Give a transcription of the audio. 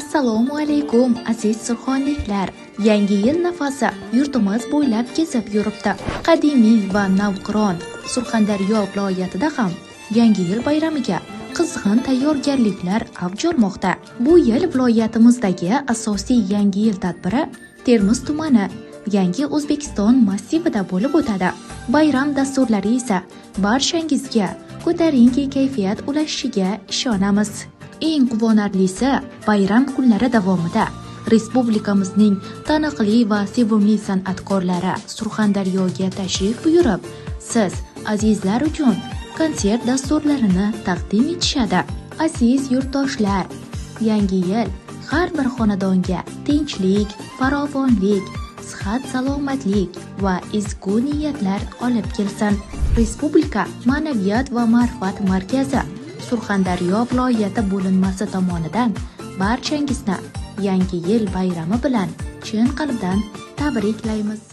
Assalomu alaykum aziz surxonliklar. Yangi yil nafasi yurtimiz bo'ylab kezib yuribdi. Qadimiy va navqiron Surxondaryo viloyatida ham Yangi yil bayramiga qizg'in tayyorgarliklar avj olmoqda. Bu yil viloyatimizdagi asosiy Yangi yil tadbiri Termiz tumani Yangi O'zbekiston massivida bo'lib o'tadi. Bayram dasturlari esa barchangizga ko'tarinki kayfiyat ulashishiga ishonamiz. Eng quvonarlisi, bayram kunlari davomida respublikamizning taniqli va sevimli san'atkorlari Surxondaryoga tashrif buyurib, siz azizlar uchun konsert dasturlarini taqdim etishadi. Aziz yurtdoshlar, Yangi yil har bir xonadonga tinchlik, farovonlik, sihat salomatlik va ezgu niyatlar olib kelsin. Respublika Ma'naviyat va ma'rifat markazi Surxondaryo viloyati bo'linmasi tomonidan barchangizni Yangi yil bayrami bilan chin qalbdan tabriklaymiz.